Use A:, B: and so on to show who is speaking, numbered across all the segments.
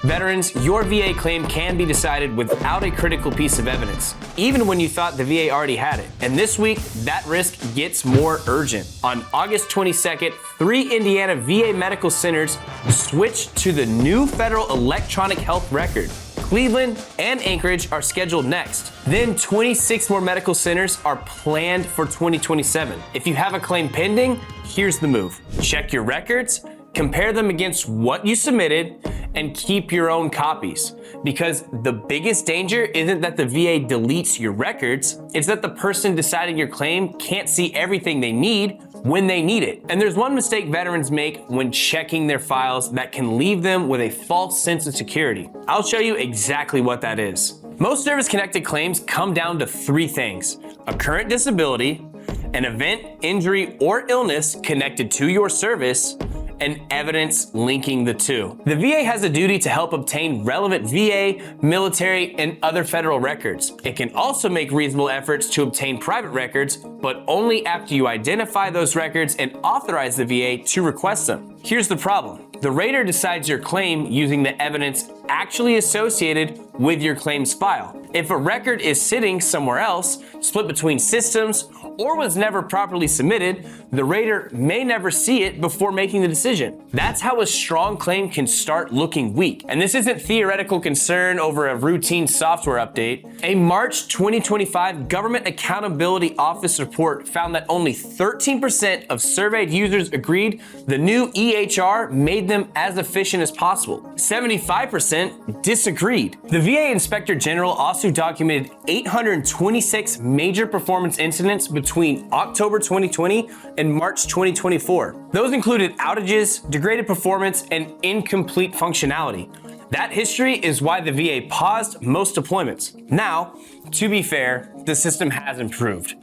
A: Veterans, your VA claim can be decided without a critical piece of evidence, even when you thought the VA already had it. And this week, that risk gets more urgent. On August 22nd, 3 Indiana VA medical centers switched to the new federal electronic health record. Cleveland and Anchorage are scheduled next. Then 26 more medical centers are planned for 2027. If you have a claim pending, here's the move. Check your records, compare them against what you submitted, and keep your own copies. Because the biggest danger isn't that the VA deletes your records, it's that the person deciding your claim can't see everything they need when they need it. And there's one mistake veterans make when checking their files that can leave them with a false sense of security. I'll show you exactly what that is. Most service-connected claims come down to 3 things: a current disability, an event, injury, or illness connected to your service, and evidence linking the two. The VA has a duty to help obtain relevant VA, military, and other federal records. It can also make reasonable efforts to obtain private records, but only after you identify those records and authorize the VA to request them. Here's the problem. The rater decides your claim using the evidence actually associated with your claims file. If a record is sitting somewhere else, split between systems, or was never properly submitted, the rater may never see it before making the decision. That's how a strong claim can start looking weak. And this isn't theoretical concern over a routine software update. A March 2025 Government Accountability Office report found that only 13% of surveyed users agreed the new EHR made them as efficient as possible. 75% disagreed. The VA Inspector General also documented 826 major performance incidents between October 2020 and March 2024. Those included outages, degraded performance, and incomplete functionality. That history is why the VA paused most deployments. Now, to be fair, the system has improved.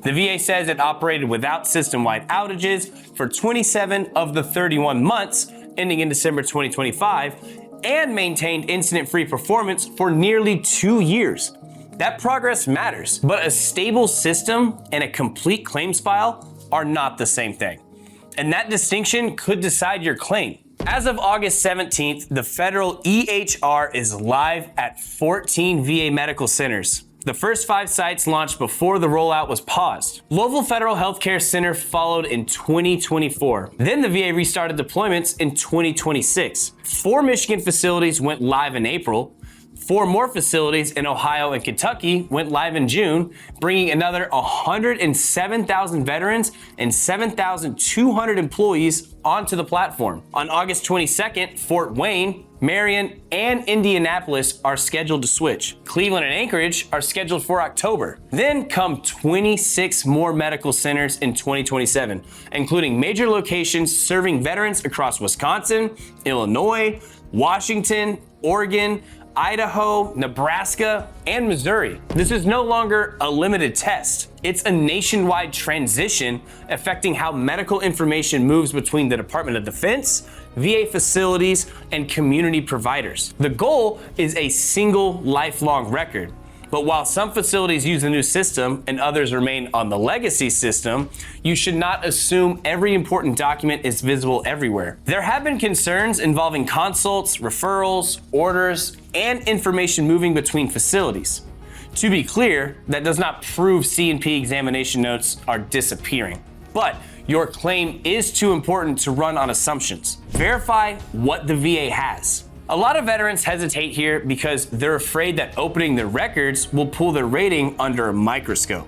A: The VA says it operated without system-wide outages for 27 of the 31 months ending in December 2025 and maintained incident-free performance for nearly 2 years. That progress matters, but a stable system and a complete claims file are not the same thing. And that distinction could decide your claim. As of August 17th, the federal EHR is live at 14 VA medical centers. The first 5 sites launched before the rollout was paused. Louisville Federal Healthcare Center followed in 2024. Then the VA restarted deployments in 2026. 4 Michigan facilities went live in April. 4 more facilities in Ohio and Kentucky went live in June, bringing another 107,000 veterans and 7,200 employees onto the platform. On August 22nd, Fort Wayne, Marion, and Indianapolis are scheduled to switch. Cleveland and Anchorage are scheduled for October. Then come 26 more medical centers in 2027, including major locations serving veterans across Wisconsin, Illinois, Washington, Oregon, Idaho, Nebraska, and Missouri. This is no longer a limited test. It's a nationwide transition affecting how medical information moves between the Department of Defense, VA facilities, and community providers. The goal is a single lifelong record. But while some facilities use the new system and others remain on the legacy system, you should not assume every important document is visible everywhere. There have been concerns involving consults, referrals, orders, and information moving between facilities. To be clear, that does not prove C&P examination notes are disappearing. But your claim is too important to run on assumptions. Verify what the VA has. A lot of veterans hesitate here because they're afraid that opening their records will pull their rating under a microscope.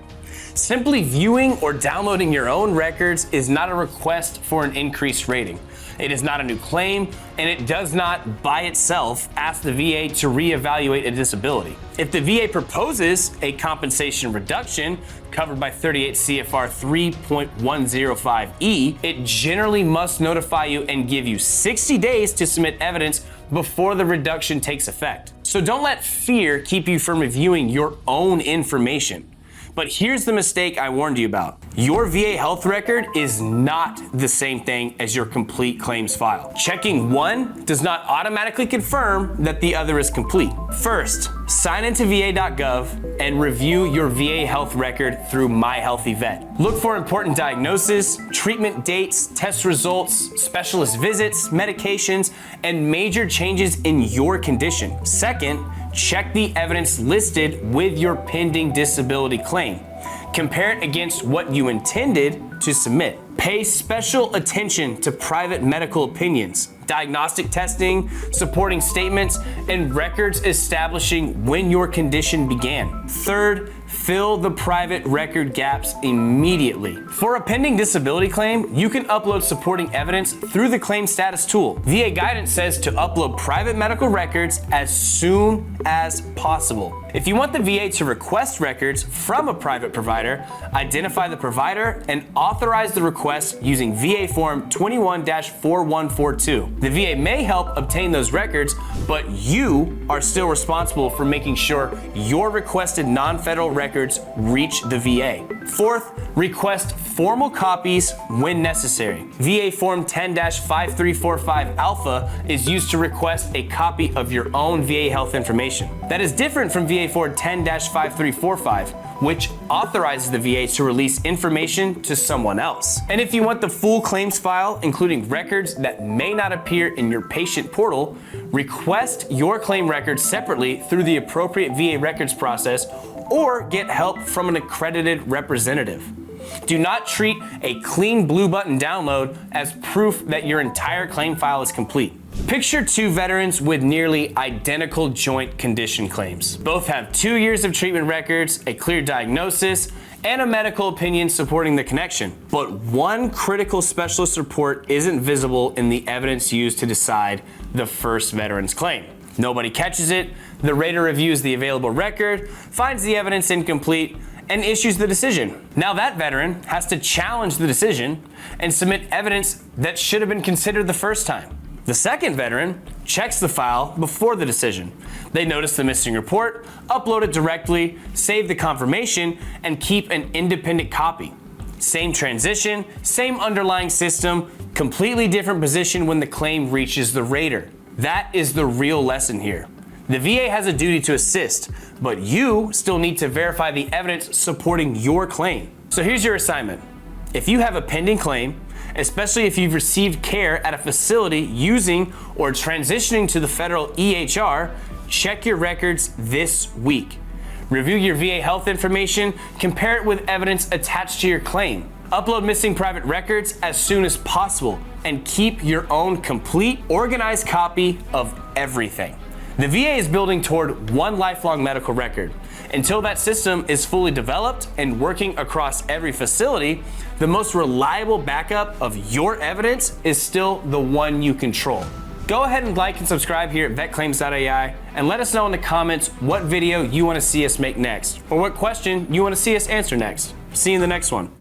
A: Simply viewing or downloading your own records is not a request for an increased rating. It is not a new claim, and it does not, by itself, ask the VA to reevaluate a disability. If the VA proposes a compensation reduction covered by 38 CFR 3.105E, it generally must notify you and give you 60 days to submit evidence before the reduction takes effect. So don't let fear keep you from reviewing your own information. But here's the mistake I warned you about. Your VA health record is not the same thing as your complete claims file. Checking one does not automatically confirm that the other is complete. First, sign into va.gov and review your VA health record through My Healthy Vet. Look for important diagnoses, treatment dates, test results, specialist visits, medications, and major changes in your condition. Second, check the evidence listed with your pending disability claim. Compare it against what you intended to submit. Pay special attention to private medical opinions, diagnostic testing, supporting statements, and records establishing when your condition began. Third, fill the private record gaps immediately. For a pending disability claim, you can upload supporting evidence through the claim status tool. VA guidance says to upload private medical records as soon as possible. If you want the VA to request records from a private provider, identify the provider and authorize the request using VA Form 21-4142. The VA may help obtain those records, but you are still responsible for making sure your requested non-federal records reach the VA. Fourth, request formal copies when necessary. VA Form 10-5345 Alpha is used to request a copy of your own VA health information. That is different from VA Form 10-5345, which authorizes the VA to release information to someone else. And if you want the full claims file, including records that may not appear in your patient portal, request your claim records separately through the appropriate VA records process or get help from an accredited representative. Do not treat a clean blue button download as proof that your entire claim file is complete. Picture two veterans with nearly identical joint condition claims. Both have 2 years of treatment records, a clear diagnosis, and a medical opinion supporting the connection. But one critical specialist report isn't visible in the evidence used to decide the first veteran's claim. Nobody catches it, the rater reviews the available record, finds the evidence incomplete, and issues the decision. Now that veteran has to challenge the decision and submit evidence that should have been considered the first time. The second veteran checks the file before the decision. They notice the missing report, upload it directly, save the confirmation, and keep an independent copy. Same transition, same underlying system, completely different position when the claim reaches the rater. That is the real lesson here. The VA has a duty to assist, but you still need to verify the evidence supporting your claim. So here's your assignment. If you have a pending claim, especially if you've received care at a facility using or transitioning to the federal EHR, check your records this week. Review your VA health information, compare it with evidence attached to your claim. Upload missing private records as soon as possible, and keep your own complete, organized copy of everything. The VA is building toward one lifelong medical record. Until that system is fully developed and working across every facility, the most reliable backup of your evidence is still the one you control. Go ahead and like and subscribe here at VetClaims.ai and let us know in the comments what video you want to see us make next, or what question you want to see us answer next. See you in the next one.